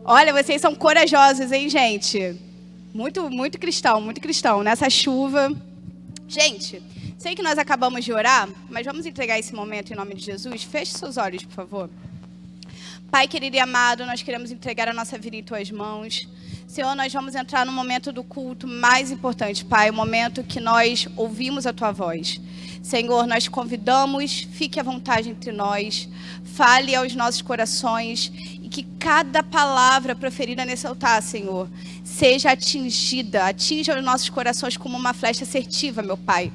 Olha, vocês são corajosos, hein, gente? Muito cristão, nessa chuva. Gente, sei que nós acabamos de orar, mas vamos entregar esse momento em nome de Jesus? Feche seus olhos, por favor. Pai querido e amado, nós queremos entregar a nossa vida em Tuas mãos. Senhor, nós vamos entrar no momento do culto mais importante, Pai, o momento que nós ouvimos a Tua voz. Senhor, nós te convidamos, fique à vontade entre nós, fale aos nossos corações e que cada palavra proferida nesse altar, Senhor, seja atinja os nossos corações como uma flecha assertiva, meu Pai.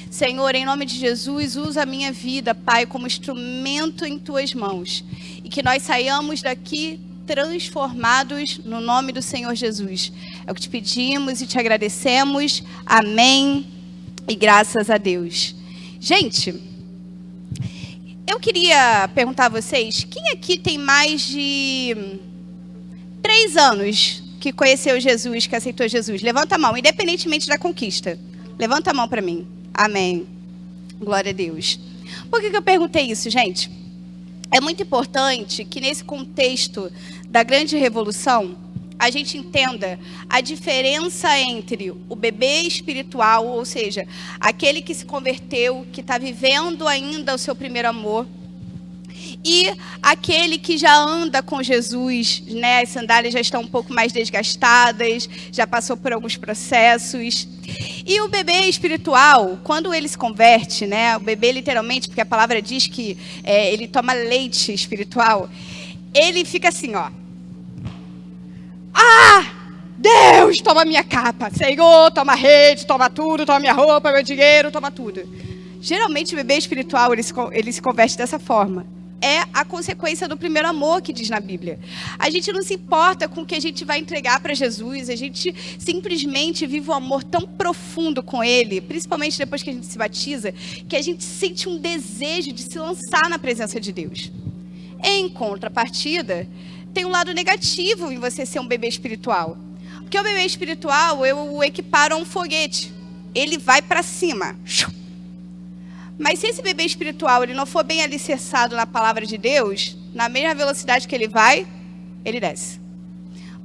Senhor, em nome de Jesus, usa a minha vida, Pai, como instrumento em Tuas mãos e que nós saiamos daqui transformados no nome do Senhor Jesus. É o que te pedimos e te agradecemos. Amém. E graças a Deus. Gente, eu queria perguntar a vocês, quem aqui tem mais de 3 anos que conheceu Jesus, que aceitou Jesus? Levanta a mão, independentemente da conquista. Levanta a mão para mim. Amém. Glória a Deus. Por que eu perguntei isso, gente? É muito importante que nesse contexto da grande revolução, a gente entenda a diferença entre o bebê espiritual, ou seja, aquele que se converteu, que está vivendo ainda o seu primeiro amor, e aquele que já anda com Jesus, né? As sandálias já estão um pouco mais desgastadas, já passou por alguns processos. E o bebê espiritual, quando ele se converte, né? O bebê literalmente, porque a palavra diz que ele toma leite espiritual, ele fica assim, ó. Ah! Deus, toma minha capa. Senhor, toma a rede, toma tudo, toma minha roupa, meu dinheiro, toma tudo. Geralmente o bebê espiritual, ele se converte dessa forma. É a consequência do primeiro amor que diz na Bíblia. A gente não se importa com o que a gente vai entregar para Jesus, a gente simplesmente vive um amor tão profundo com Ele, principalmente depois que a gente se batiza, que a gente sente um desejo de se lançar na presença de Deus. Em contrapartida, tem um lado negativo em você ser um bebê espiritual. Porque o bebê espiritual, eu o equiparo a um foguete. Ele vai para cima. Mas se esse bebê espiritual ele não for bem alicerçado na palavra de Deus, na mesma velocidade que ele vai, ele desce.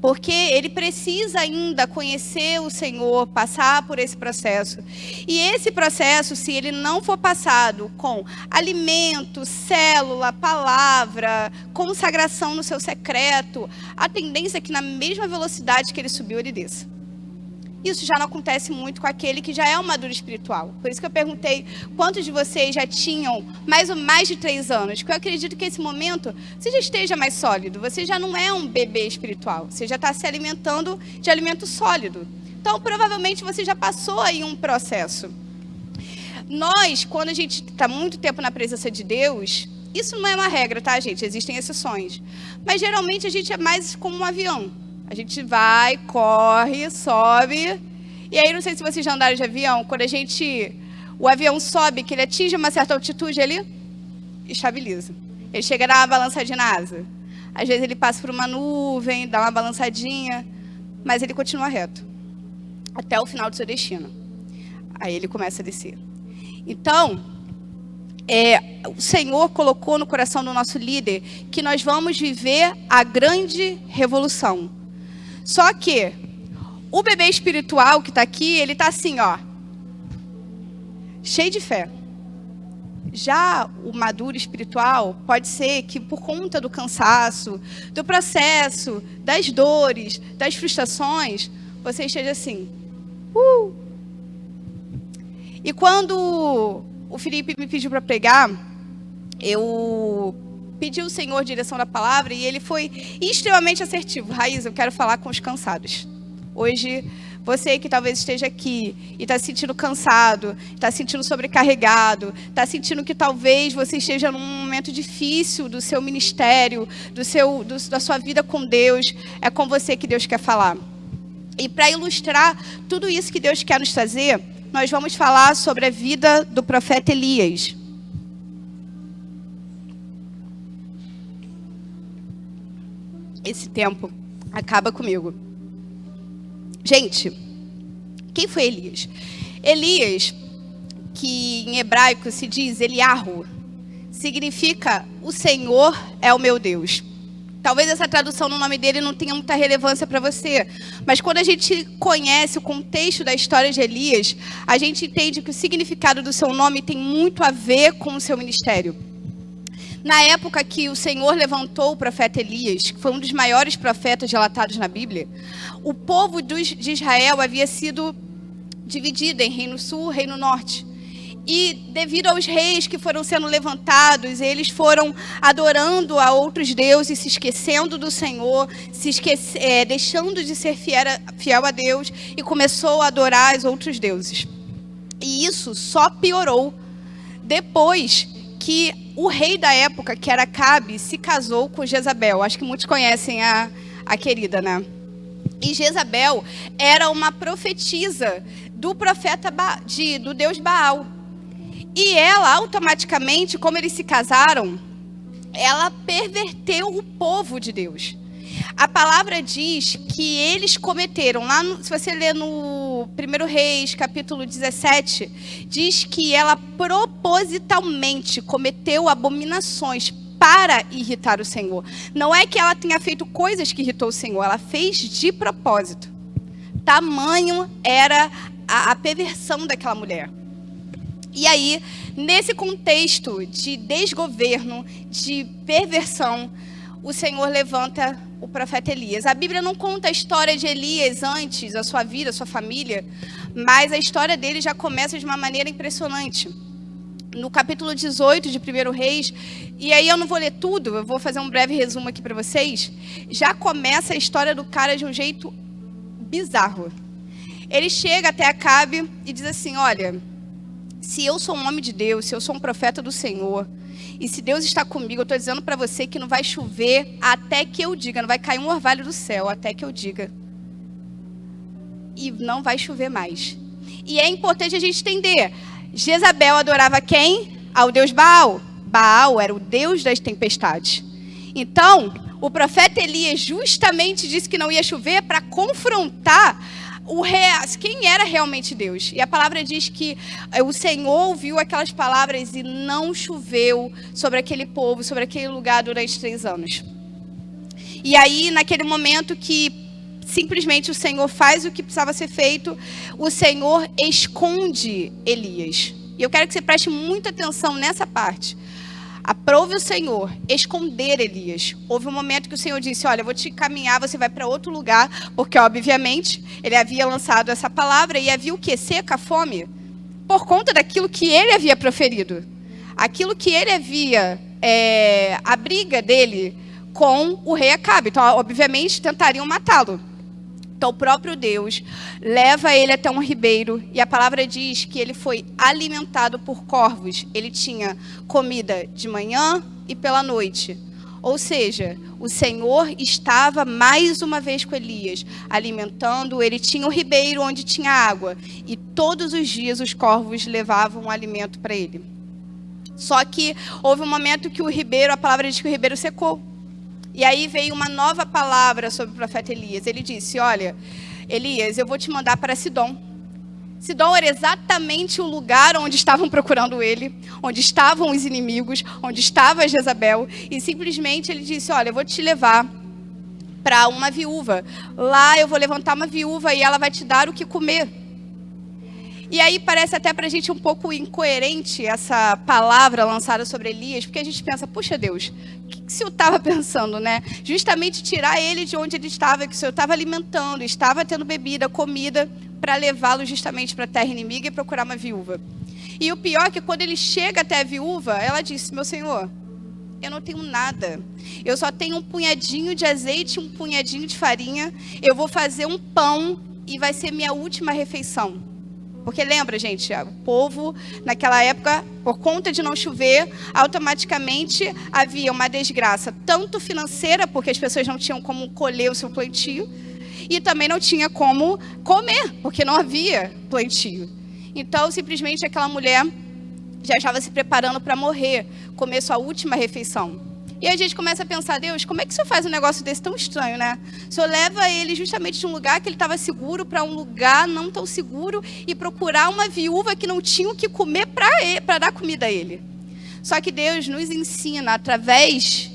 Porque ele precisa ainda conhecer o Senhor, passar por esse processo. E esse processo, se ele não for passado com alimento, célula, palavra, consagração no seu secreto, a tendência é que na mesma velocidade que ele subiu, ele desça. Isso já não acontece muito com aquele que já é um maduro espiritual. Por isso que eu perguntei quantos de vocês já tinham mais de 3 anos. Porque eu acredito que nesse momento você já esteja mais sólido. Você já não é um bebê espiritual. Você já está se alimentando de alimento sólido. Então, provavelmente, você já passou aí um processo. Nós, quando a gente está muito tempo na presença de Deus, isso não é uma regra, tá, gente? Existem exceções. Mas, geralmente, a gente é mais como um avião. A gente vai, corre, sobe. E aí, não sei se vocês já andaram de avião. Quando o avião sobe, que ele atinge uma certa altitude, ele estabiliza. Ele chega a dar uma balançadinha na asa. Às vezes ele passa por uma nuvem, dá uma balançadinha, mas ele continua reto. Até o final do seu destino. Aí ele começa a descer. Então, o Senhor colocou no coração do nosso líder que nós vamos viver a grande revolução. Só que o bebê espiritual que está aqui, ele está assim, ó, cheio de fé. Já o maduro espiritual pode ser que por conta do cansaço, do processo, das dores, das frustrações, você esteja assim. E quando o Felipe me pediu para pregar, eu pedi ao Senhor direção da palavra e ele foi extremamente assertivo. Raiz, eu quero falar com os cansados. Hoje, você que talvez esteja aqui e está se sentindo cansado, está se sentindo sobrecarregado, está sentindo que talvez você esteja num momento difícil do seu ministério, da sua vida com Deus, é com você que Deus quer falar. E para ilustrar tudo isso que Deus quer nos trazer, nós vamos falar sobre a vida do profeta Elias. Esse tempo acaba comigo. Gente, quem foi Elias? Elias, que em hebraico se diz Eliarro, significa o Senhor é o meu Deus. Talvez essa tradução no nome dele não tenha muita relevância para você. Mas quando a gente conhece o contexto da história de Elias, a gente entende que o significado do seu nome tem muito a ver com o seu ministério. Na época que o Senhor levantou o profeta Elias, que foi um dos maiores profetas relatados na Bíblia, o povo de Israel havia sido dividido em Reino Sul e Reino Norte. E devido aos reis que foram sendo levantados, eles foram adorando a outros deuses, se esquecendo do Senhor, deixando de ser fiel a Deus e começou a adorar os outros deuses. E isso só piorou depois que o rei da época, que era Acabe, se casou com Jezabel. Acho que muitos conhecem a querida, né? E Jezabel era uma profetisa do profeta do deus Baal. E ela, automaticamente, como eles se casaram, ela perverteu o povo de Deus. A palavra diz que eles cometeram, se você ler no 1 Reis, capítulo 17, diz que ela propositalmente cometeu abominações para irritar o Senhor. Não é que ela tenha feito coisas que irritou o Senhor, ela fez de propósito. Tamanho era a perversão daquela mulher. E aí, nesse contexto de desgoverno, de perversão, o Senhor levanta o profeta Elias. A Bíblia não conta a história de Elias antes, a sua vida, a sua família, mas a história dele já começa de uma maneira impressionante. No capítulo 18 de 1 Reis, e aí eu não vou ler tudo, eu vou fazer um breve resumo aqui para vocês, já começa a história do cara de um jeito bizarro. Ele chega até Acabe e diz assim, olha, se eu sou um homem de Deus, se eu sou um profeta do Senhor, e se Deus está comigo, eu estou dizendo para você que não vai chover até que eu diga, não vai cair um orvalho do céu até que eu diga. E não vai chover mais. E é importante a gente entender, Jezabel adorava quem? Ao deus Baal. Baal era o deus das tempestades. Então, o profeta Elias justamente disse que não ia chover para confrontar quem era realmente Deus. E a palavra diz que o Senhor ouviu aquelas palavras e não choveu sobre aquele povo, sobre aquele lugar durante 3 anos. E aí, naquele momento que simplesmente o Senhor faz o que precisava ser feito, o Senhor esconde Elias. E eu quero que você preste muita atenção nessa parte. Aprove o Senhor esconder Elias. Houve um momento que o Senhor disse, olha, eu vou te encaminhar, você vai para outro lugar, porque obviamente ele havia lançado essa palavra e havia o quê? Seca, fome, por conta daquilo que ele havia proferido. Aquilo que ele havia, a briga dele com o rei Acabe. Então, obviamente, tentariam matá-lo. Então, o próprio Deus leva ele até um ribeiro e a palavra diz que ele foi alimentado por corvos. Ele tinha comida de manhã e pela noite. Ou seja, o Senhor estava mais uma vez com Elias, alimentando. Ele tinha um ribeiro onde tinha água e todos os dias os corvos levavam um alimento para ele. Só que houve um momento que o ribeiro, a palavra diz que o ribeiro secou. E aí veio uma nova palavra sobre o profeta Elias. Ele disse, olha, Elias, eu vou te mandar para Sidom. Sidom era exatamente o lugar onde estavam procurando ele, onde estavam os inimigos, onde estava Jezabel. E simplesmente ele disse, olha, eu vou te levar para uma viúva. Lá eu vou levantar uma viúva e ela vai te dar o que comer. E aí parece até para a gente um pouco incoerente essa palavra lançada sobre Elias, porque a gente pensa, puxa Deus, o que o Senhor estava pensando, né? Justamente tirar ele de onde ele estava, que o Senhor estava alimentando, estava tendo bebida, comida, para levá-lo justamente para a terra inimiga e procurar uma viúva. E o pior é que quando ele chega até a viúva, ela disse, meu Senhor, eu não tenho nada. Eu só tenho um punhadinho de azeite, um punhadinho de farinha. Eu vou fazer um pão e vai ser minha última refeição. Porque lembra, gente, o povo, naquela época, por conta de não chover, automaticamente havia uma desgraça, tanto financeira, porque as pessoas não tinham como colher o seu plantio, e também não tinha como comer, porque não havia plantio. Então, simplesmente, aquela mulher já estava se preparando para morrer, comer sua última refeição. E a gente começa a pensar, Deus, como é que o Senhor faz um negócio desse tão estranho, né? O Senhor leva ele justamente de um lugar que ele estava seguro para um lugar não tão seguro e procurar uma viúva que não tinha o que comer para dar comida a ele. Só que Deus nos ensina, através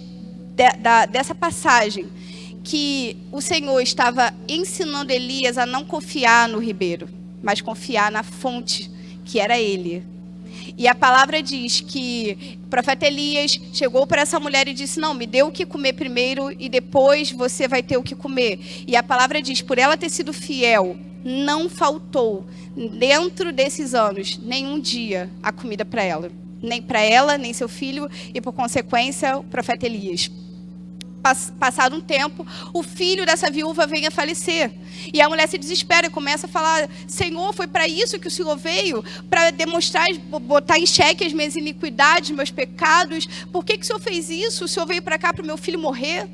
dessa passagem, que o Senhor estava ensinando Elias a não confiar no ribeiro, mas confiar na fonte, que era ele. E a palavra diz que o profeta Elias chegou para essa mulher e disse: não, me dê o que comer primeiro e depois você vai ter o que comer. E a palavra diz, por ela ter sido fiel, não faltou dentro desses anos nenhum dia a comida para ela. Nem para ela, nem seu filho e, por consequência, o profeta Elias. Passado um tempo, o filho dessa viúva vem a falecer. E a mulher se desespera e começa a falar: Senhor, foi para isso que o Senhor veio? Para demonstrar, botar em xeque as minhas iniquidades, meus pecados? Por que o Senhor fez isso? O Senhor veio para cá para o meu filho morrer?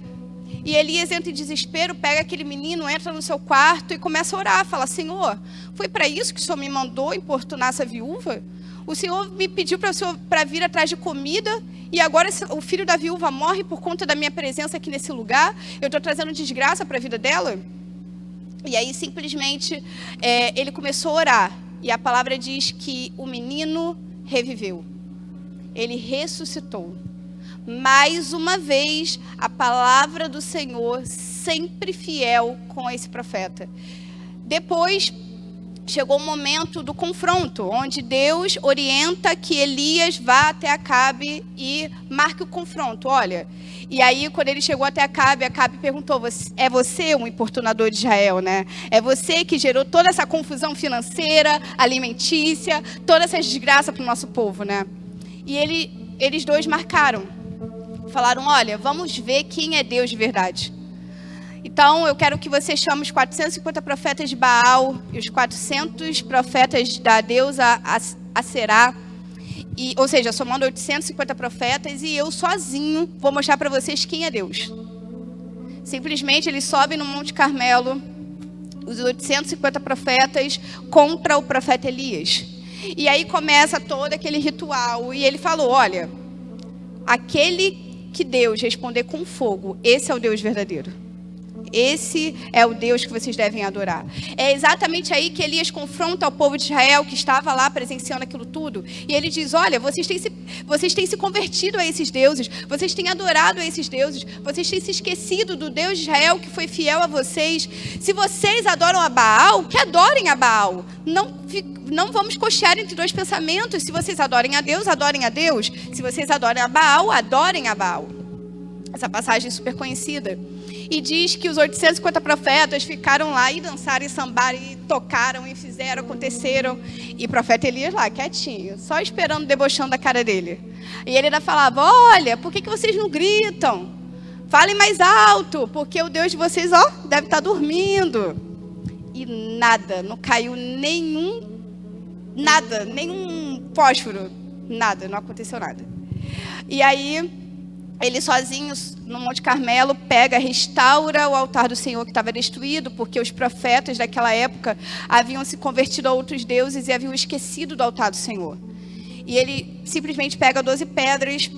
E Elias entra em desespero, pega aquele menino, entra no seu quarto e começa a orar. Fala: Senhor, foi para isso que o Senhor me mandou importunar essa viúva? O Senhor me pediu para vir atrás de comida e agora o filho da viúva morre por conta da minha presença aqui nesse lugar? Eu estou trazendo desgraça para a vida dela? E aí, simplesmente, ele começou a orar. E a palavra diz que o menino reviveu. Ele ressuscitou. Mais uma vez, a palavra do Senhor, sempre fiel com esse profeta. Depois, chegou o momento do confronto, onde Deus orienta que Elias vá até Acabe e marque o confronto. Olha, e aí quando ele chegou até Acabe perguntou: é você um importunador de Israel, né? É você que gerou toda essa confusão financeira, alimentícia, toda essa desgraça para o nosso povo, né? E eles dois marcaram. Falaram: olha, vamos ver quem é Deus de verdade. Então, eu quero que você chame os 450 profetas de Baal e os 400 profetas da deusa Aserá. Ou seja, somando 850 profetas, e eu sozinho vou mostrar para vocês quem é Deus. Simplesmente, eles sobem no Monte Carmelo, os 850 profetas contra o profeta Elias. E aí começa todo aquele ritual. E ele falou: olha, aquele que Deus responder com fogo, esse é o Deus verdadeiro. Esse é o Deus que vocês devem adorar. É exatamente aí que Elias confronta o povo de Israel, que estava lá presenciando aquilo tudo. E ele diz: olha, vocês têm se convertido a esses deuses. Vocês têm adorado a esses deuses. Vocês têm se esquecido do Deus de Israel que foi fiel a vocês. Se vocês adoram a Baal, que adorem a Baal. Não vamos cochear entre dois pensamentos. Se vocês adorem a Deus, adorem a Deus. Se vocês adorem a Baal, adorem a Baal. Essa passagem é super conhecida. E diz que os 850 profetas ficaram lá e dançaram e sambaram e tocaram e fizeram, aconteceram. E o profeta Elias lá, quietinho, só esperando, debochando a cara dele. E ele ainda falava: olha, por que vocês não gritam? Falem mais alto, porque o Deus de vocês, deve estar dormindo. E nada, não caiu nenhum fósforo, nada, não aconteceu nada. E aí, ele sozinho, no Monte Carmelo, restaura o altar do Senhor que estava destruído, porque os profetas daquela época haviam se convertido a outros deuses e haviam esquecido do altar do Senhor. E ele simplesmente pega 12 pedras,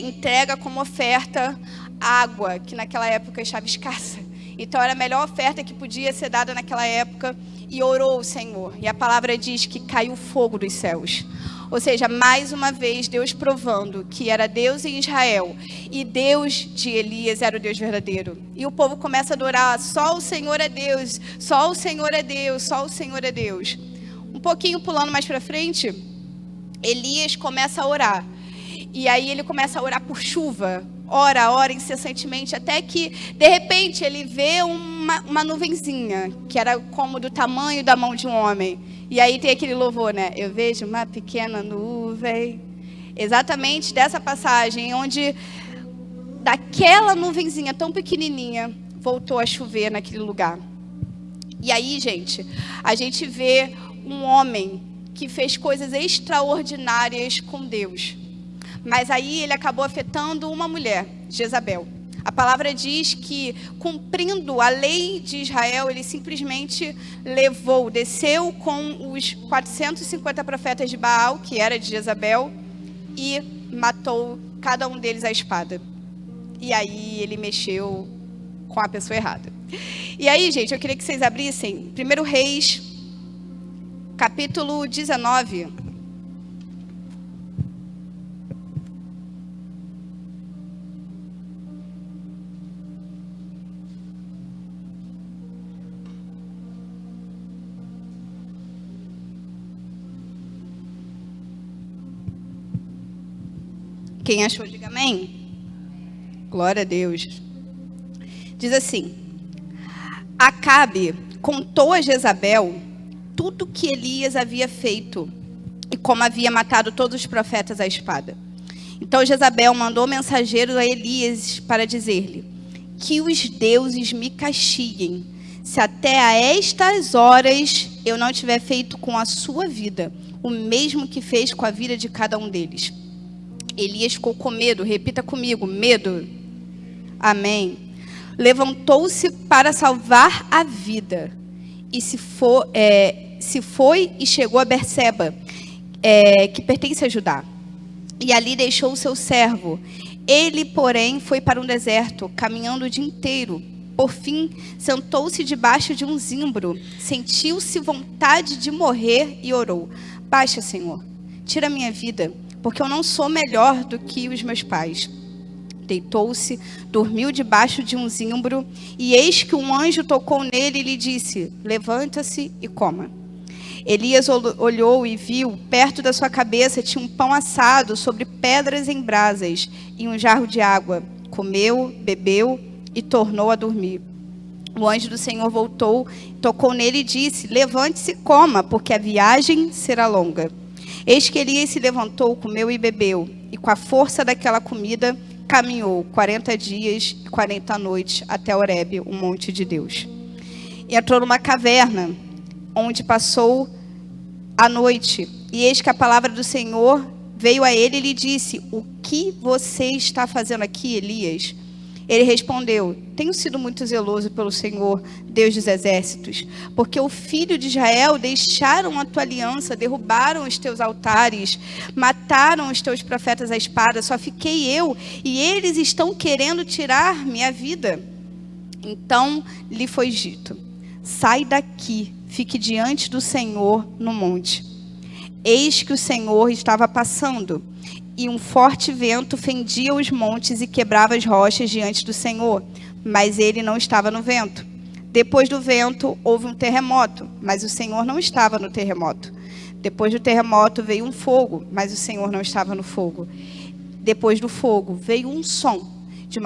entrega como oferta água, que naquela época estava escassa. Então era a melhor oferta que podia ser dada naquela época, e orou o Senhor. E a palavra diz que caiu fogo dos céus. Ou seja, mais uma vez, Deus provando que era Deus em Israel e Deus de Elias era o Deus verdadeiro. E o povo começa a adorar: só o Senhor é Deus, só o Senhor é Deus, só o Senhor é Deus. Um pouquinho pulando mais para frente, Elias começa a orar. E aí ele começa a orar por chuva. Ora incessantemente, até que, de repente, ele vê uma nuvenzinha, que era como do tamanho da mão de um homem. E aí tem aquele louvor, né? Eu vejo uma pequena nuvem. Exatamente dessa passagem, onde daquela nuvenzinha tão pequenininha, voltou a chover naquele lugar. E aí, gente, a gente vê um homem que fez coisas extraordinárias com Deus. Mas aí ele acabou afetando uma mulher, Jezabel. A palavra diz que, cumprindo a lei de Israel, ele simplesmente desceu com os 450 profetas de Baal, que era de Jezabel, e matou cada um deles à espada. E aí ele mexeu com a pessoa errada. E aí, gente, eu queria que vocês abrissem 1 Reis, capítulo 19. Quem achou, diga amém. Glória a Deus. Diz assim: Acabe contou a Jezabel tudo que Elias havia feito e como havia matado todos os profetas à espada. Então Jezabel mandou mensageiros a Elias para dizer-lhe: que os deuses me castiguem, se até a estas horas eu não tiver feito com a sua vida o mesmo que fez com a vida de cada um deles. Elias ficou com medo, repita comigo, medo. Amém. Levantou-se para salvar a vida e se foi e chegou a Berseba, que pertence a Judá. E ali deixou o seu servo. Ele, porém, foi para um deserto, caminhando o dia inteiro. Por fim, sentou-se debaixo de um zimbro, sentiu-se vontade de morrer e orou: baixa, Senhor, tira a minha vida, porque eu não sou melhor do que os meus pais. Deitou-se, dormiu debaixo de um zimbro, e eis que um anjo tocou nele e lhe disse: levanta-se e coma. Elias olhou e viu, perto da sua cabeça tinha um pão assado sobre pedras em brasas e um jarro de água. Comeu, bebeu e tornou a dormir. O anjo do Senhor voltou, tocou nele e disse: levante-se e coma, porque a viagem será longa. Eis que Elias se levantou, comeu e bebeu, e com a força daquela comida caminhou 40 dias e 40 noites até Horebe, o monte de Deus. E entrou numa caverna, onde passou a noite. E eis que a palavra do Senhor veio a ele e lhe disse: o que você está fazendo aqui, Elias? Ele respondeu: tenho sido muito zeloso pelo Senhor, Deus dos exércitos, porque o filho de Israel deixaram a tua aliança, derrubaram os teus altares, mataram os teus profetas à espada, só fiquei eu, e eles estão querendo tirar minha vida. Então lhe foi dito: sai daqui, fique diante do Senhor no monte. Eis que o Senhor estava passando, e um forte vento fendia os montes e quebrava as rochas diante do Senhor, mas ele não estava no vento. Depois do vento houve um terremoto, mas o Senhor não estava no terremoto. Depois do terremoto veio um fogo, mas o Senhor não estava no fogo. Depois do fogo veio um som de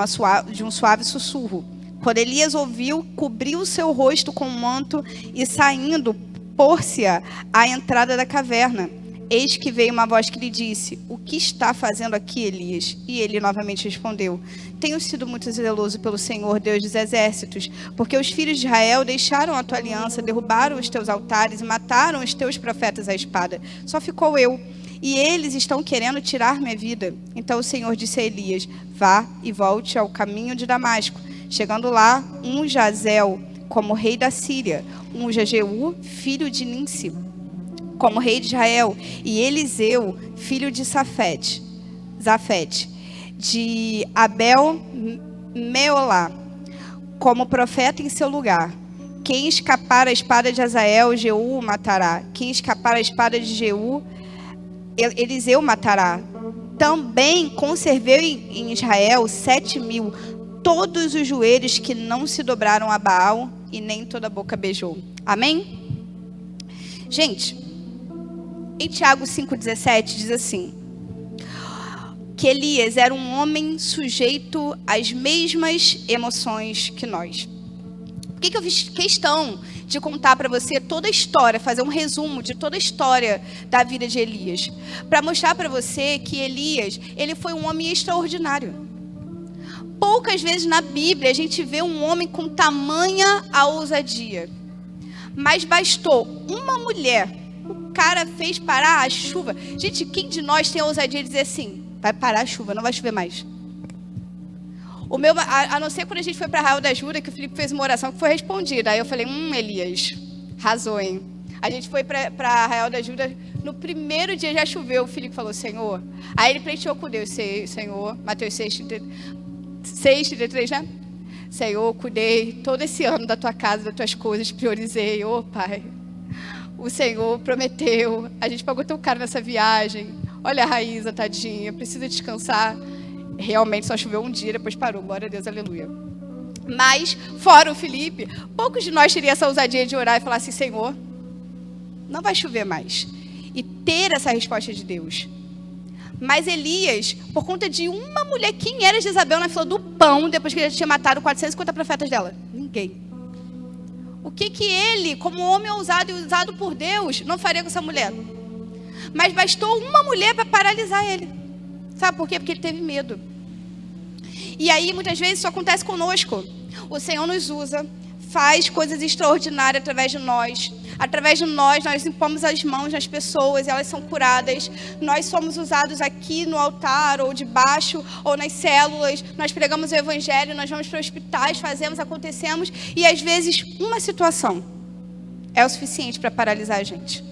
um suave sussurro. Quando Elias ouviu, cobriu o seu rosto com um manto e, saindo, pôs-se à entrada da caverna. Eis que veio uma voz que lhe disse: o que está fazendo aqui, Elias? E ele novamente respondeu: tenho sido muito zeloso pelo Senhor, Deus dos exércitos, porque os filhos de Israel deixaram a tua aliança, derrubaram os teus altares e mataram os teus profetas à espada. Só ficou eu, e eles estão querendo tirar minha vida. Então o Senhor disse a Elias: vá e volte ao caminho de Damasco. Chegando lá, um Jazel como rei da Síria, um Jeú, filho de Ninsi, como rei de Israel, e Eliseu, filho de Zafete, de Abel-Meolá, como profeta em seu lugar. Quem escapar a espada de Azael, Jeú o matará. Quem escapar a espada de Jeú, Eliseu matará. Também conservei em Israel 7.000, todos os joelhos que não se dobraram a Baal, e nem toda a boca beijou. Amém? Gente, em Tiago 5,17 diz assim: que Elias era um homem sujeito às mesmas emoções que nós. Por que eu fiz questão de contar para você toda a história, fazer um resumo de toda a história da vida de Elias? Para mostrar para você que Elias, ele foi um homem extraordinário. Poucas vezes na Bíblia a gente vê um homem com tamanha a ousadia. Mas bastou uma mulher, o cara fez parar a chuva. Gente, quem de nós tem a ousadia de dizer assim: vai parar a chuva, não vai chover mais? A não ser quando a gente foi para Arraial da Ajuda, que o Felipe fez uma oração que foi respondida. Aí eu falei: Elias, arrasou, hein? A gente foi para Arraial da Ajuda, no primeiro dia já choveu. O Felipe falou: Senhor. Aí ele pleiteou com Deus: Senhor, Mateus 6:33, né? Senhor, cuidei todo esse ano da tua casa, das tuas coisas, priorizei. Pai, o Senhor prometeu, a gente pagou tão caro nessa viagem. Olha a Raíza, tadinha, precisa descansar. Realmente só choveu um dia, depois parou. Glória a Deus, aleluia. Mas, fora o Felipe, poucos de nós teriam essa ousadia de orar e falar assim: Senhor, não vai chover mais. E ter essa resposta de Deus. Mas Elias, por conta de uma mulher, quem era Jezabel na fila do pão, depois que ele tinha matado 450 profetas dela? Ninguém. O que ele, como homem ousado e usado por Deus, não faria com essa mulher? Mas bastou uma mulher para paralisar ele. Sabe por quê? Porque ele teve medo. E aí, muitas vezes, isso acontece conosco. O Senhor nos usa, faz coisas extraordinárias através de nós. Através de nós impomos as mãos nas pessoas, elas são curadas. Nós somos usados aqui no altar, ou debaixo, ou nas células. Nós pregamos o evangelho, nós vamos para hospitais, fazemos, acontecemos. E às vezes, uma situação é o suficiente para paralisar a gente.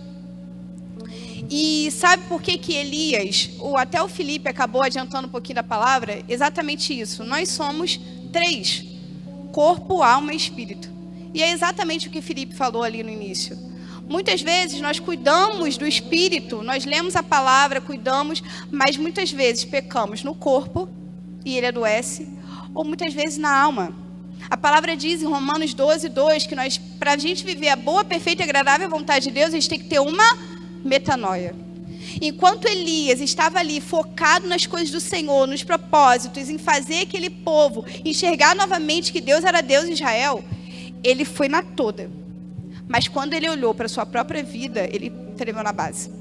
E sabe por que Elias, ou até o Felipe acabou adiantando um pouquinho da palavra? Exatamente isso. Nós somos 3. Corpo, alma e espírito. E é exatamente o que Felipe falou ali no início. Muitas vezes nós cuidamos do espírito, nós lemos a palavra, cuidamos, mas muitas vezes pecamos no corpo, e ele adoece, ou muitas vezes na alma. A palavra diz em Romanos 12:2 que para a gente viver a boa, perfeita e agradável vontade de Deus, a gente tem que ter uma metanoia. Enquanto Elias estava ali focado nas coisas do Senhor, nos propósitos, em fazer aquele povo enxergar novamente que Deus era Deus em Israel, ele foi na toda. Mas quando ele olhou para a sua própria vida, ele tremeu na base.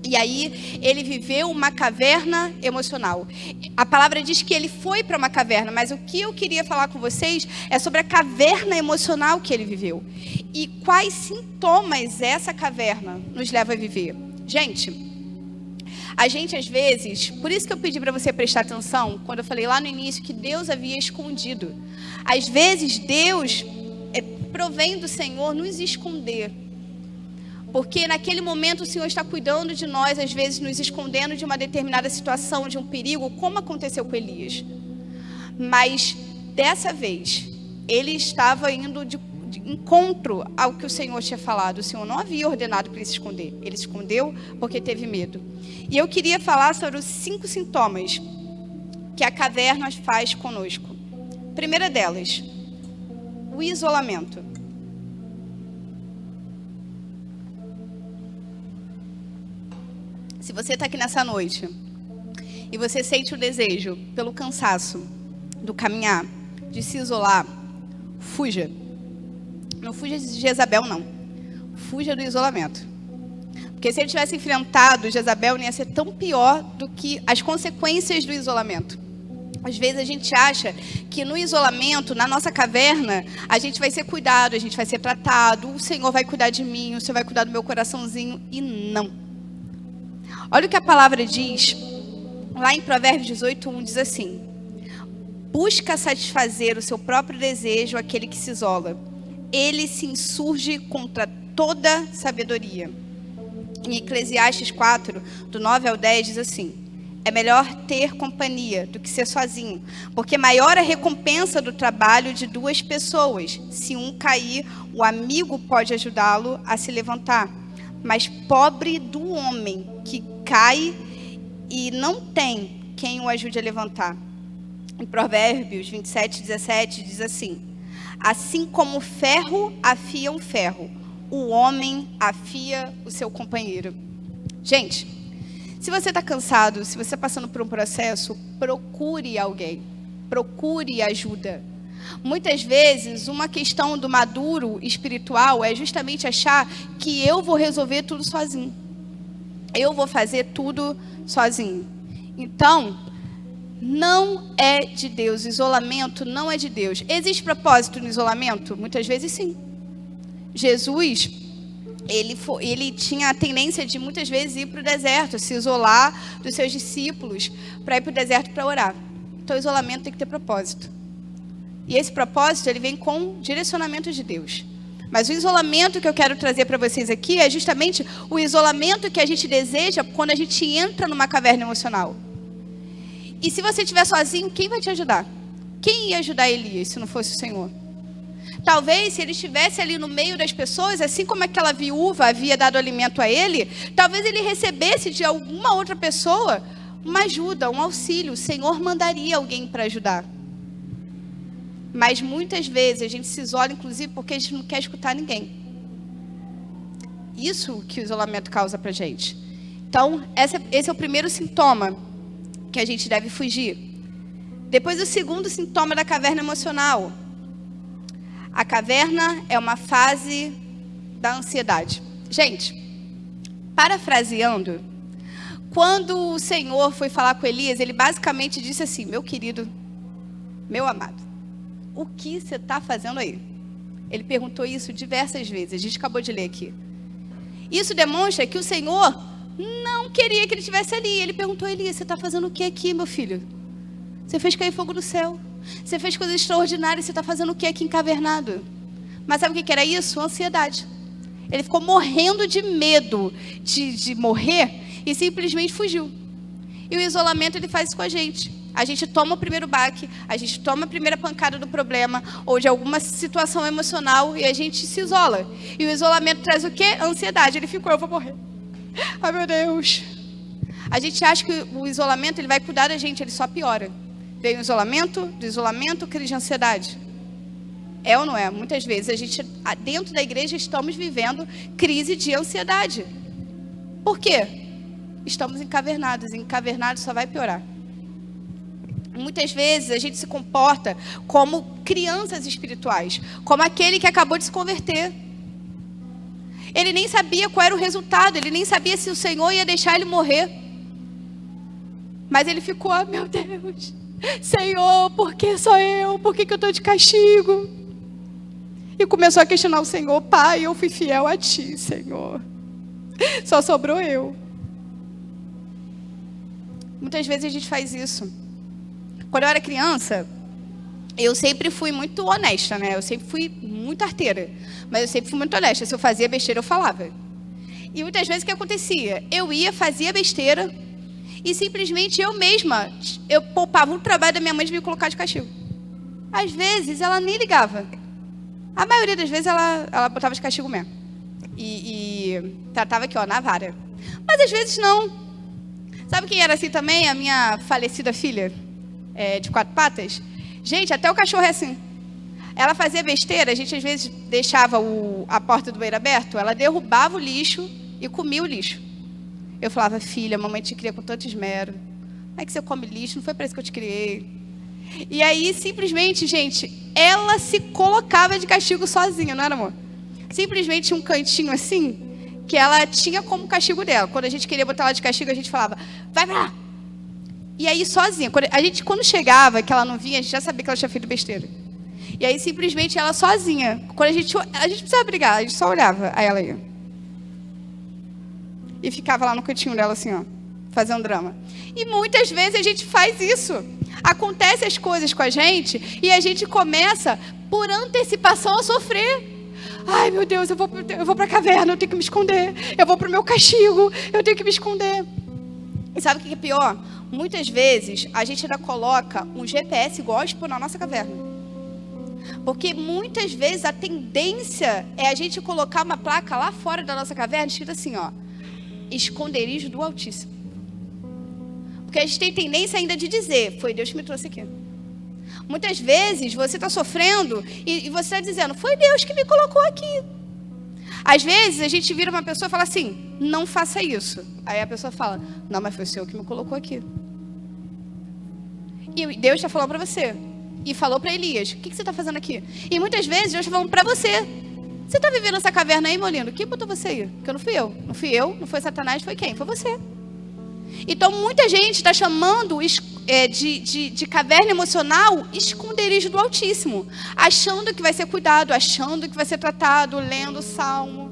E aí ele viveu uma caverna emocional. A palavra diz que ele foi para uma caverna, mas o que eu queria falar com vocês é sobre a caverna emocional que ele viveu. E quais sintomas essa caverna nos leva a viver. Gente, a gente às vezes, por isso que eu pedi para você prestar atenção, quando eu falei lá no início que Deus havia escondido. Às vezes Deus provém do Senhor nos esconder. Porque naquele momento o Senhor está cuidando de nós, às vezes nos escondendo de uma determinada situação, de um perigo, como aconteceu com Elias. Mas dessa vez, ele estava indo de encontro ao que o Senhor tinha falado. O Senhor não havia ordenado para ele se esconder. Ele se escondeu porque teve medo. E eu queria falar sobre os 5 sintomas que a caverna faz conosco. Primeira delas, o isolamento. Se você está aqui nessa noite e você sente o desejo pelo cansaço do caminhar, de se isolar, fuja. Não fuja de Jezabel, não. Fuja do isolamento. Porque se ele tivesse enfrentado Jezabel, não ia ser tão pior do que as consequências do isolamento. Às vezes a gente acha que no isolamento, na nossa caverna, a gente vai ser cuidado, a gente vai ser tratado, o Senhor vai cuidar de mim, o Senhor vai cuidar do meu coraçãozinho, e não. Olha o que a palavra diz, lá em Provérbios 18:1, diz assim: busca satisfazer o seu próprio desejo aquele que se isola. Ele se insurge contra toda sabedoria. Em Eclesiastes 4, do 9 ao 10, diz assim: é melhor ter companhia do que ser sozinho, porque maior a recompensa do trabalho de 2 pessoas. Se um cair, o amigo pode ajudá-lo a se levantar. Mas pobre do homem que cai e não tem quem o ajude a levantar. Em Provérbios 27:17 diz assim: assim como o ferro afia um ferro, o homem afia o seu companheiro. Gente, se você está cansado, se você está passando por um processo, procure alguém, procure ajuda. Muitas vezes, uma questão do maduro espiritual é justamente achar que eu vou resolver tudo sozinho. Eu vou fazer tudo sozinho. Então, não é de Deus. Isolamento não é de Deus. Existe propósito no isolamento? Muitas vezes sim. Jesus, ele tinha a tendência de muitas vezes ir para o deserto, se isolar dos seus discípulos para ir para o deserto para orar. Então, o isolamento tem que ter propósito. E esse propósito, ele vem com direcionamento de Deus. Mas o isolamento que eu quero trazer para vocês aqui é justamente o isolamento que a gente deseja quando a gente entra numa caverna emocional. E se você estiver sozinho, quem vai te ajudar? Quem ia ajudar Elias se não fosse o Senhor? Talvez se ele estivesse ali no meio das pessoas, assim como aquela viúva havia dado alimento a ele, talvez ele recebesse de alguma outra pessoa uma ajuda, um auxílio. O Senhor mandaria alguém para ajudar. Mas muitas vezes a gente se isola, inclusive, porque a gente não quer escutar ninguém. Isso que o isolamento causa pra gente. Então, esse é o primeiro sintoma que a gente deve fugir. Depois, o segundo sintoma da caverna emocional. A caverna é uma fase da ansiedade. Gente, parafraseando, quando o Senhor foi falar com Elias, ele basicamente disse assim: meu querido, meu amado, o que você está fazendo aí? Ele perguntou isso diversas vezes, a gente acabou de ler aqui. Isso demonstra que o Senhor não queria que ele estivesse ali. Ele perguntou a Elias: você está fazendo o que aqui, meu filho? Você fez cair fogo do céu. Você fez coisas extraordinárias. Você está fazendo o que aqui encavernado? Mas sabe o que era isso? Ansiedade. Ele ficou morrendo de medo de morrer e simplesmente fugiu. E o isolamento, ele faz isso com a gente. A gente toma o primeiro baque, a gente toma a primeira pancada do problema ou de alguma situação emocional e a gente se isola. E o isolamento traz o quê? Ansiedade. Ele ficou: eu vou morrer. Ai, meu Deus. A gente acha que o isolamento, ele vai cuidar da gente, ele só piora. Veio o isolamento, do isolamento, crise de ansiedade. É ou não é? Muitas vezes a gente, dentro da igreja, estamos vivendo crise de ansiedade. Por quê? Estamos encavernados. Encavernados só vai piorar. Muitas vezes a gente se comporta como crianças espirituais, como aquele que acabou de se converter. Ele nem sabia qual era o resultado, ele nem sabia se o Senhor ia deixar ele morrer. Mas ele ficou: oh, meu Deus, Senhor, por que só eu? Por que eu estou de castigo? E começou a questionar o Senhor: Pai, eu fui fiel a Ti, Senhor. Só sobrou eu. Muitas vezes a gente faz isso. Quando eu era criança, eu sempre fui muito honesta, né? Eu sempre fui muito arteira. Mas eu sempre fui muito honesta. Se eu fazia besteira, eu falava. E muitas vezes o que acontecia? Eu ia, fazia besteira e simplesmente eu mesma, eu poupava o trabalho da minha mãe de me colocar de castigo. Às vezes ela nem ligava. A maioria das vezes ela botava de castigo mesmo. E tratava aqui, ó, na vara. Mas às vezes não. Sabe quem era assim também? A minha falecida filha, de 4 patas. Gente, até o cachorro é assim. Ela fazia besteira, a gente às vezes deixava a porta do banheiro aberto, ela derrubava o lixo e comia o lixo. Eu falava: filha, a mamãe te cria com tanto esmero. Como é que você come lixo? Não foi para isso que eu te criei. E aí, simplesmente, gente, ela se colocava de castigo sozinha, não era, amor? Simplesmente tinha um cantinho assim, que ela tinha como castigo dela. Quando a gente queria botar ela de castigo, a gente falava: vai pra lá. E aí, sozinha. Quando chegava, que ela não vinha, a gente já sabia que ela tinha feito besteira. E aí, simplesmente, ela sozinha. Quando a gente precisava brigar, a gente só olhava. Aí ela ia. E ficava lá no cantinho dela, assim, ó, fazendo drama. E muitas vezes a gente faz isso. Acontecem as coisas com a gente e a gente começa, por antecipação, a sofrer. Ai, meu Deus, eu vou para a caverna, eu tenho que me esconder. Eu vou para o meu castigo, eu tenho que me esconder. E sabe o que é pior? Muitas vezes a gente ainda coloca um GPS gospel na nossa caverna. Porque muitas vezes a tendência é a gente colocar uma placa lá fora da nossa caverna escrita assim, ó: esconderijo do Altíssimo. Porque a gente tem tendência ainda de dizer: foi Deus que me trouxe aqui. Muitas vezes você está sofrendo e você está dizendo: foi Deus que me colocou aqui. Às vezes a gente vira uma pessoa e fala assim: não faça isso. Aí a pessoa fala: não, mas foi o Senhor que me colocou aqui. E Deus está falando para você. E falou para Elias: o que você está fazendo aqui? E muitas vezes Deus está falando para você: você está vivendo essa caverna aí, meu lindo? Quem botou você aí? Porque não fui eu. Não fui eu, não foi Satanás, foi quem? Foi você. Então muita gente está chamando de caverna emocional esconderijo do Altíssimo, achando que vai ser cuidado, achando que vai ser tratado, lendo o Salmo.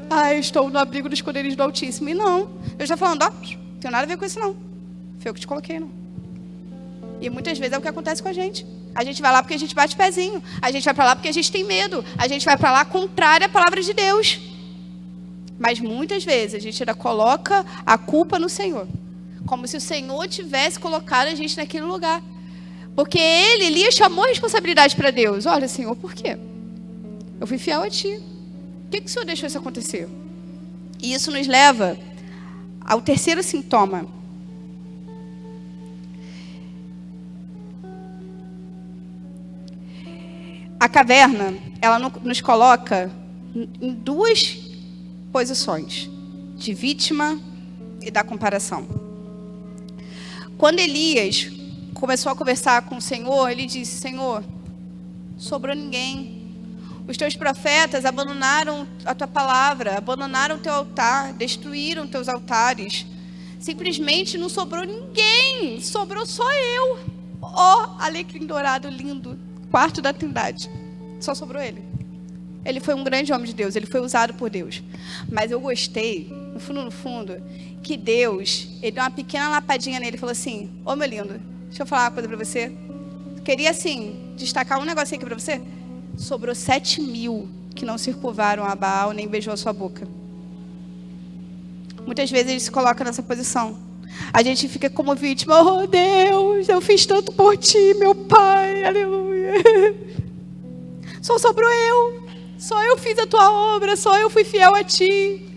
Ah, eu estou no abrigo do esconderijo do Altíssimo. E não, eu já falando: ó, não tem nada a ver com isso não. Foi eu que te coloquei, não. E muitas vezes é o que acontece com a gente. A gente vai lá porque a gente bate pezinho. A gente vai para lá porque a gente tem medo. A gente vai para lá contrário à palavra de Deus. Mas muitas vezes a gente ainda coloca a culpa no Senhor. Como se o Senhor tivesse colocado a gente naquele lugar. Porque Elias chamou a responsabilidade para Deus. Olha, Senhor, por quê? Eu fui fiel a Ti. Por que o Senhor deixou isso acontecer? E isso nos leva ao terceiro sintoma. A caverna, ela nos coloca em duas posições: de vítima e da comparação. Quando Elias começou a conversar com o Senhor, ele disse: Senhor, sobrou ninguém. Os teus profetas abandonaram a tua palavra, abandonaram o teu altar, destruíram teus altares. Simplesmente não sobrou ninguém, sobrou só eu. Ó, alecrim dourado lindo, quarto da Trindade. Só sobrou ele. Ele foi um grande homem de Deus, ele foi usado por Deus. Mas eu gostei, no fundo, que Deus, ele deu uma pequena lapadinha nele e falou assim: ô meu lindo, deixa eu falar uma coisa pra você. Queria assim, destacar um negocinho aqui pra você. Sobrou 7.000 que não se curvaram a Baal nem beijou a sua boca. Muitas vezes ele se coloca nessa posição. A gente fica como vítima: oh Deus, eu fiz tanto por ti, meu Pai, aleluia. Só sobrou eu. Só eu fiz a tua obra, só eu fui fiel a ti.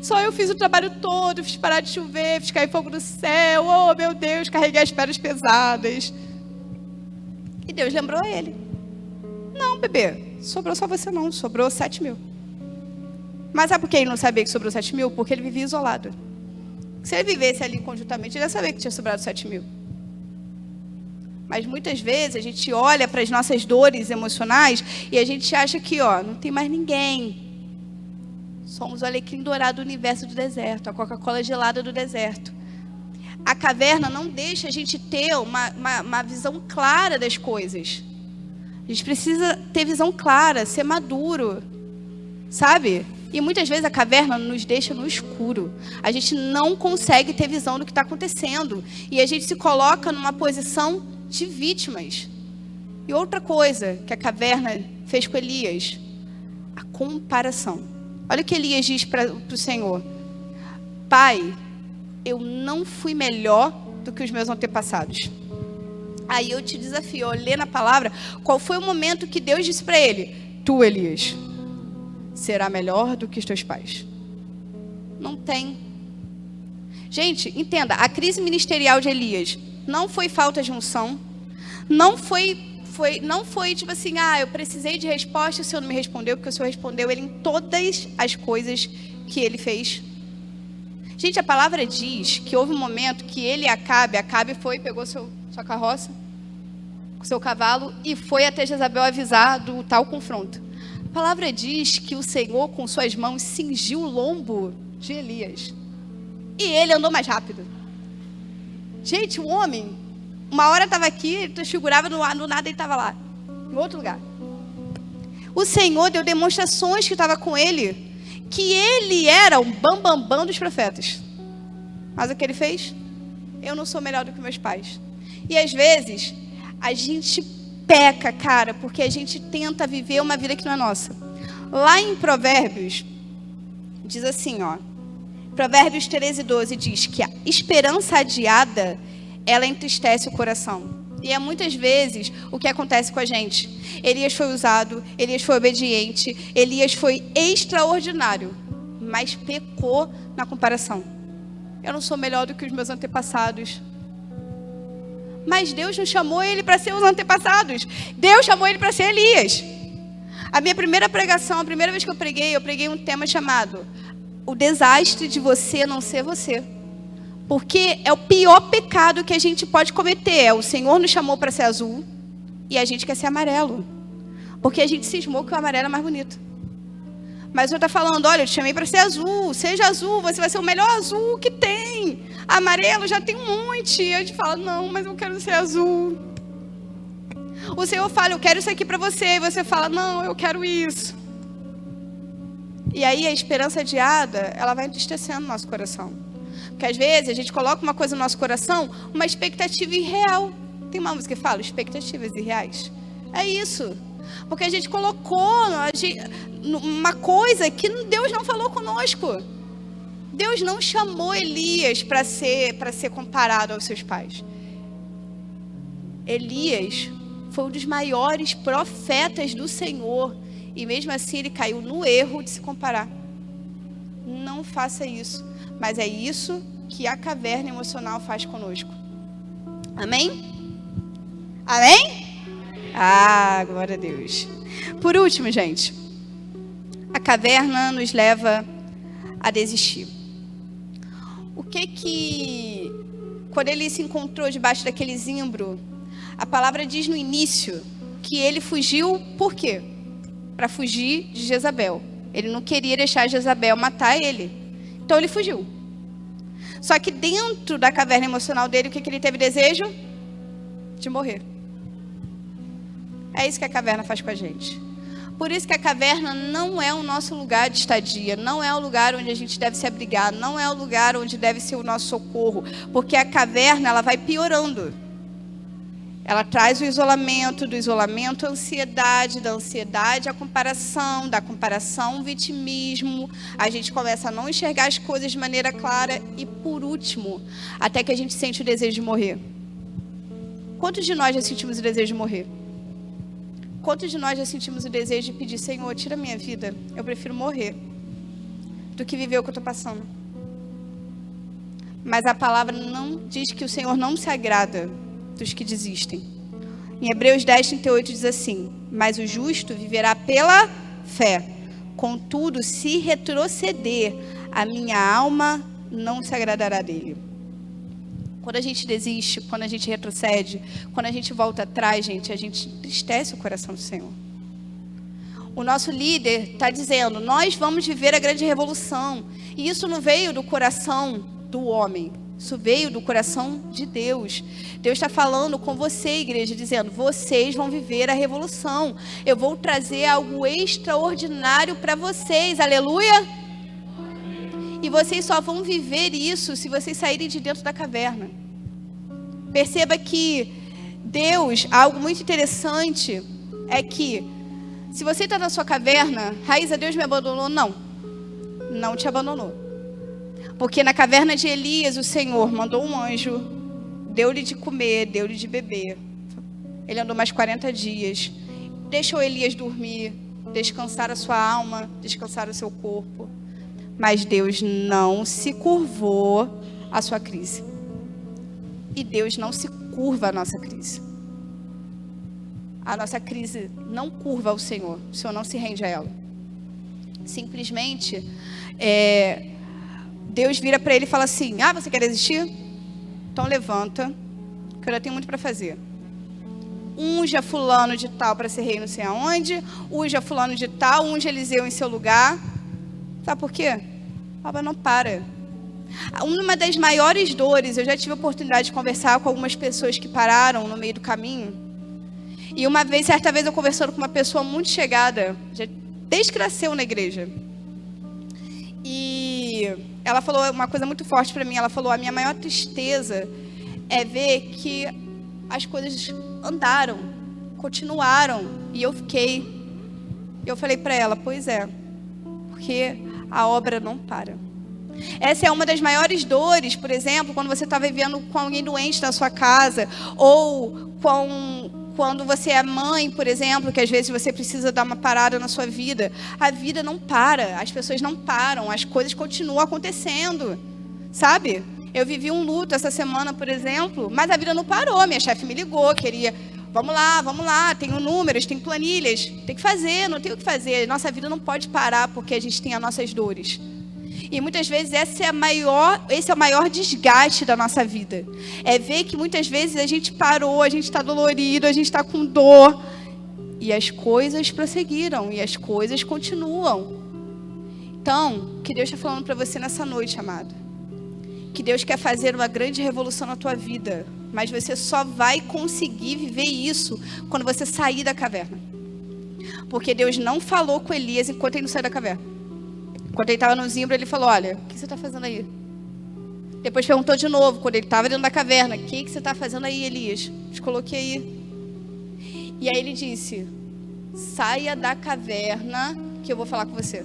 Só eu fiz o trabalho todo, fiz parar de chover, fiz cair fogo do céu. Oh meu Deus, carreguei as pedras pesadas. E Deus lembrou ele: não, bebê, sobrou só você não, sobrou 7.000. Mas sabe por que ele não sabia que sobrou 7.000? Porque ele vivia isolado. Se ele vivesse ali conjuntamente, ele ia saber que tinha sobrado 7.000. Mas muitas vezes a gente olha para as nossas dores emocionais e a gente acha que, ó, não tem mais ninguém. Somos o alecrim dourado do universo do deserto, a Coca-Cola gelada do deserto. A caverna não deixa a gente ter uma visão clara das coisas. A gente precisa ter visão clara, ser maduro, sabe? E muitas vezes a caverna nos deixa no escuro. A gente não consegue ter visão do que está acontecendo. E a gente se coloca numa posição de vítimas. E outra coisa que a caverna fez com Elias: a comparação. Olha o que Elias diz para o Senhor: Pai, eu não fui melhor do que os meus antepassados. Aí eu te desafio a ler na palavra qual foi o momento que Deus disse para ele: tu, Elias, será melhor do que os teus pais. Não tem. Gente, entenda, a crise ministerial de Elias não foi falta de unção, não foi tipo assim: eu precisei de resposta e o Senhor não me respondeu, porque o Senhor respondeu ele em todas as coisas que ele fez. Gente, a palavra diz que houve um momento que ele e Acabe foi, pegou sua carroça, com seu cavalo, e foi até Jezabel avisar do tal confronto. A palavra diz que o Senhor, com suas mãos, cingiu o lombo de Elias. E ele andou mais rápido. Gente, o homem, uma hora estava aqui, ele transfigurava, do nada ele estava lá, em outro lugar. O Senhor deu demonstrações que estava com ele, que ele era o bambambam dos profetas. Mas o que ele fez? Eu não sou melhor do que meus pais. E às vezes, a gente peca, cara, porque a gente tenta viver uma vida que não é nossa. Lá em Provérbios, diz assim, ó. Provérbios 13:12 diz que a esperança adiada, ela entristece o coração. E é muitas vezes o que acontece com a gente. Elias foi usado, Elias foi obediente, Elias foi extraordinário, mas pecou na comparação. Eu não sou melhor do que os meus antepassados. Mas Deus não chamou ele para ser os antepassados. Deus chamou ele para ser Elias. A minha primeira pregação, a primeira vez que eu preguei um tema chamado o desastre de você não ser você. Porque é o pior pecado que a gente pode cometer. O Senhor nos chamou para ser azul e a gente quer ser amarelo. Porque a gente cismou que o amarelo é mais bonito. Mas o Senhor está falando: olha, eu te chamei para ser azul. Seja azul, você vai ser o melhor azul que tem. Amarelo já tem um monte. E a gente fala: não, mas eu quero ser azul. O Senhor fala: eu quero isso aqui para você. E você fala: não, eu quero isso. E aí a esperança adiada, ela vai entristecendo o nosso coração. Porque às vezes a gente coloca uma coisa no nosso coração, uma expectativa irreal. Tem uma música que fala expectativas irreais. É isso. Porque a gente colocou uma coisa que Deus não falou conosco. Deus não chamou Elias para ser comparado aos seus pais. Elias foi um dos maiores profetas do Senhor. E mesmo assim ele caiu no erro de se comparar. Não faça isso. Mas é isso que a caverna emocional faz conosco. Amém? Amém? Ah, glória a Deus. Por último, gente, a caverna nos leva a desistir. quando ele se encontrou debaixo daquele zimbro, a palavra diz no início que ele fugiu, por quê? Para fugir de Jezabel. Ele não queria deixar Jezabel matar ele. Então ele fugiu. Só que dentro da caverna emocional dele, o que ele teve desejo? De morrer. É isso que a caverna faz com a gente. Por isso que a caverna não é o nosso lugar de estadia, não é o lugar onde a gente deve se abrigar, não é o lugar onde deve ser o nosso socorro, porque a caverna, ela vai piorando. Ela traz o isolamento, do isolamento a ansiedade, da ansiedade a comparação, da comparação o vitimismo. A gente começa a não enxergar as coisas de maneira clara e, por último, até que a gente sente o desejo de morrer. Quantos de nós já sentimos o desejo de morrer? Quantos de nós já sentimos o desejo de pedir, Senhor, tira a minha vida, eu prefiro morrer do que viver o que eu estou passando. Mas a palavra não diz que o Senhor não se agrada dos que desistem. Em Hebreus 10:38 diz assim: mas o justo viverá pela fé. Contudo, se retroceder, a minha alma não se agradará dele. Quando a gente desiste, quando a gente retrocede, quando a gente volta atrás, gente, a gente entristece o coração do Senhor. O nosso líder está dizendo, nós vamos viver a grande revolução. E isso não veio do coração do homem. Isso veio do coração de Deus. Deus está falando com você, igreja, dizendo, vocês vão viver a revolução. Eu vou trazer algo extraordinário para vocês. Aleluia! E vocês só vão viver isso se vocês saírem de dentro da caverna. Perceba que Deus, algo muito interessante, é que se você está na sua caverna, Raíza, Deus me abandonou? Não, não te abandonou. Porque na caverna de Elias, o Senhor mandou um anjo, deu-lhe de comer, deu-lhe de beber. Ele andou mais 40 dias, deixou Elias dormir, descansar a sua alma, descansar o seu corpo. Mas Deus não se curvou à sua crise. E Deus não se curva à nossa crise. A nossa crise não curva ao Senhor. O Senhor não se rende a ela. Simplesmente, Deus vira para ele e fala assim, você quer desistir? Então levanta, que eu já tenho muito para fazer. Unja fulano de tal para ser rei não sei aonde. Unja fulano de tal, unja Eliseu em seu lugar. Sabe por quê? A obra não para. Uma das maiores dores, eu já tive a oportunidade de conversar com algumas pessoas que pararam no meio do caminho. E certa vez eu conversando com uma pessoa muito chegada, desde que nasceu na igreja. E ela falou uma coisa muito forte para mim. Ela falou, a minha maior tristeza é ver que as coisas andaram, continuaram. E eu fiquei. Eu falei para ela, pois é, porque a obra não para. Essa é uma das maiores dores, por exemplo, quando você está vivendo com alguém doente na sua casa, ou quando você é mãe, por exemplo, que às vezes você precisa dar uma parada na sua vida. A vida não para, as pessoas não param, as coisas continuam acontecendo, sabe? Eu vivi um luto essa semana, por exemplo, mas a vida não parou. Minha chefe me ligou, queria, vamos lá, tenho números, tenho planilhas, tem que fazer, não tem o que fazer. Nossa vida não pode parar porque a gente tem as nossas dores. E muitas vezes esse é o maior desgaste da nossa vida. É ver que muitas vezes a gente parou, a gente está dolorido, a gente está com dor. E as coisas prosseguiram, e as coisas continuam. Então, o que Deus está falando para você nessa noite, amado? Que Deus quer fazer uma grande revolução na tua vida. Mas você só vai conseguir viver isso quando você sair da caverna. Porque Deus não falou com Elias enquanto ele não saiu da caverna. Quando ele estava no zimbro, ele falou, olha, o que você está fazendo aí? Depois perguntou de novo, quando ele estava dentro da caverna, o que você está fazendo aí, Elias? Te coloquei aí. E aí ele disse, saia da caverna que eu vou falar com você.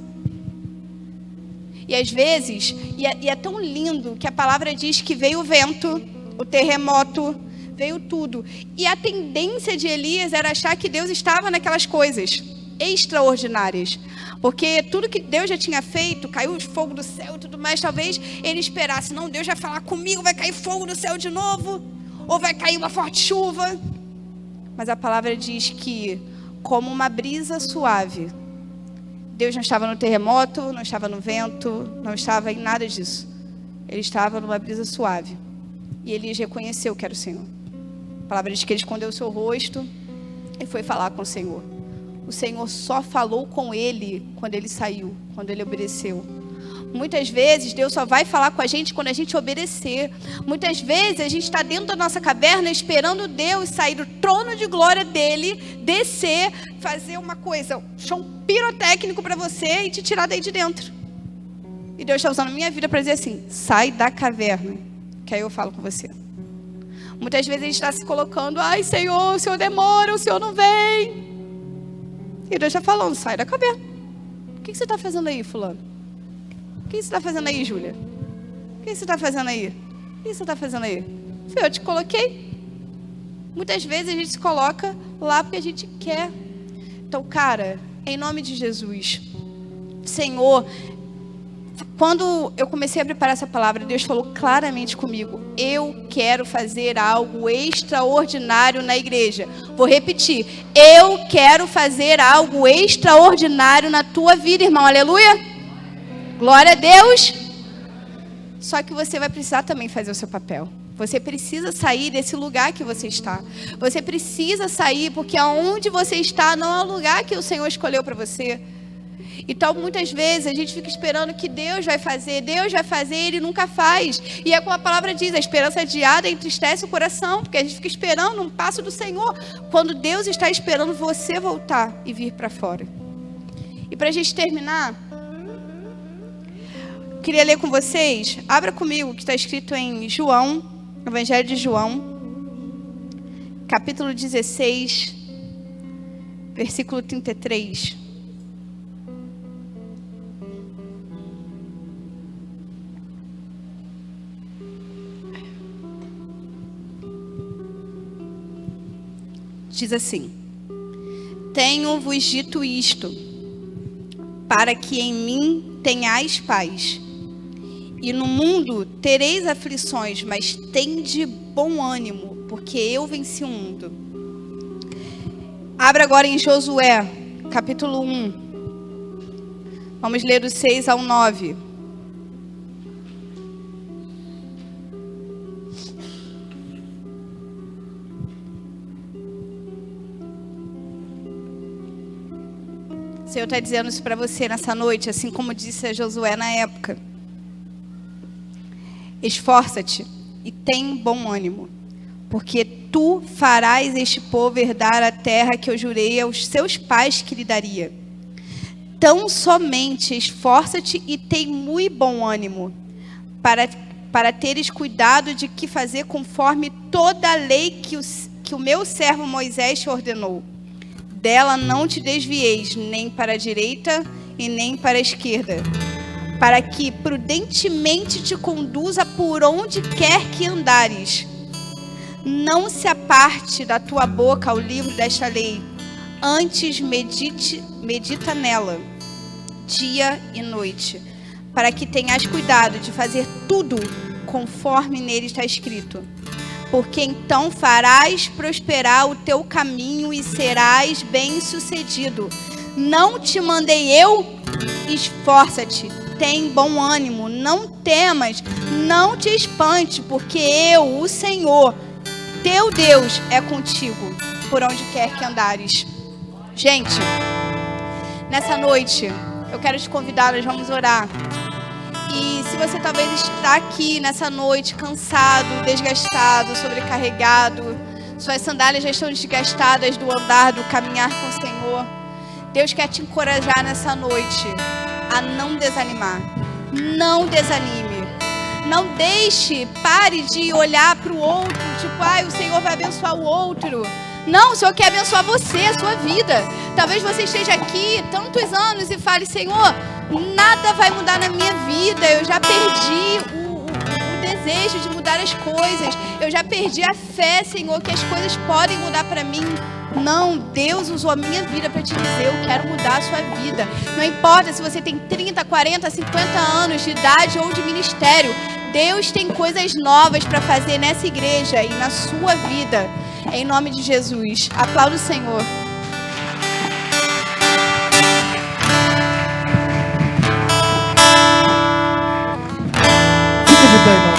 E às vezes, e é tão lindo que a palavra diz que veio o vento, o terremoto, veio tudo. E a tendência de Elias era achar que Deus estava naquelas coisas extraordinárias. Porque tudo que Deus já tinha feito, caiu fogo do céu e tudo mais, talvez ele esperasse, não, Deus vai falar comigo, vai cair fogo do céu de novo, ou vai cair uma forte chuva. Mas a palavra diz que, como uma brisa suave, Deus não estava no terremoto, não estava no vento, não estava em nada disso. Ele estava numa brisa suave. E Elias reconheceu que era o Senhor. A palavra diz que ele escondeu o seu rosto e foi falar com o Senhor. O Senhor só falou com ele quando ele saiu, quando ele obedeceu. Muitas vezes Deus só vai falar com a gente quando a gente obedecer. Muitas vezes a gente está dentro da nossa caverna esperando Deus sair do trono de glória dele, descer, fazer uma coisa, um pirotécnico para você e te tirar daí de dentro. E Deus está usando a minha vida para dizer assim: sai da caverna, que aí eu falo com você. Muitas vezes a gente está se colocando: ai Senhor, o Senhor demora, o Senhor não vem. E Deus está falando: sai da caverna. O que você está fazendo aí, fulano? O que você está fazendo aí, Júlia? O que você está fazendo aí? O que você está fazendo aí? Eu te coloquei. Muitas vezes a gente se coloca lá porque a gente quer. Então, cara, em nome de Jesus, Senhor, quando eu comecei a preparar essa palavra, Deus falou claramente comigo: eu quero fazer algo extraordinário na igreja. Vou repetir: eu quero fazer algo extraordinário na tua vida, irmão. Aleluia! Glória a Deus. Só que você vai precisar também fazer o seu papel. Você precisa sair desse lugar que você está. Você precisa sair, porque aonde você está não é o lugar que o Senhor escolheu para você. Então, muitas vezes, a gente fica esperando que Deus vai fazer, e Ele nunca faz. E é como a palavra diz: a esperança adiada entristece o coração, porque a gente fica esperando um passo do Senhor, quando Deus está esperando você voltar e vir para fora. E para a gente terminar, queria ler com vocês, abra comigo, que está escrito em João, Evangelho de João, capítulo 16, versículo 33. Diz assim: tenho-vos dito isto, para que em mim tenhais paz. E no mundo tereis aflições, mas tende bom ânimo, porque eu venci o mundo. Abra agora em Josué, capítulo 1. Vamos ler do 6 ao 9. O Senhor está dizendo isso para você nessa noite, assim como disse a Josué na época. Esforça-te e tem bom ânimo, porque tu farás este povo herdar a terra que eu jurei aos seus pais que lhe daria. Tão somente esforça-te e tem muito bom ânimo, para teres cuidado de que fazer conforme toda a lei que o meu servo Moisés te ordenou. Dela não te desvieis, nem para a direita e nem para a esquerda, para que prudentemente te conduza por onde quer que andares. Não se aparte da tua boca o livro desta lei, antes medita nela, dia e noite, para que tenhas cuidado de fazer tudo conforme nele está escrito. Porque então farás prosperar o teu caminho e serás bem-sucedido. Não te mandei eu? Esforça-te, tem bom ânimo, não temas, não te espante, porque eu, o Senhor, teu Deus, é contigo, por onde quer que andares. Gente, nessa noite, eu quero te convidar, nós vamos orar. E se você talvez está aqui nessa noite cansado, desgastado, sobrecarregado, suas sandálias já estão desgastadas do andar, do caminhar com o Senhor, Deus quer te encorajar nessa noite a não desanimar. Não desanime. Não deixe, pare de olhar para o outro, tipo, o Senhor vai abençoar o outro. Não, o Senhor quer abençoar você, a sua vida. Talvez você esteja aqui tantos anos e fale: Senhor, nada vai mudar na minha vida. Eu já perdi o desejo de mudar as coisas. Eu já perdi a fé, Senhor, que as coisas podem mudar para mim. Não, Deus usou a minha vida para te dizer: eu quero mudar a sua vida. Não importa se você tem 30, 40, 50 anos de idade ou de ministério. Deus tem coisas novas para fazer nessa igreja e na sua vida. Em nome de Jesus. Aplauda o Senhor. Fique de pé, irmão.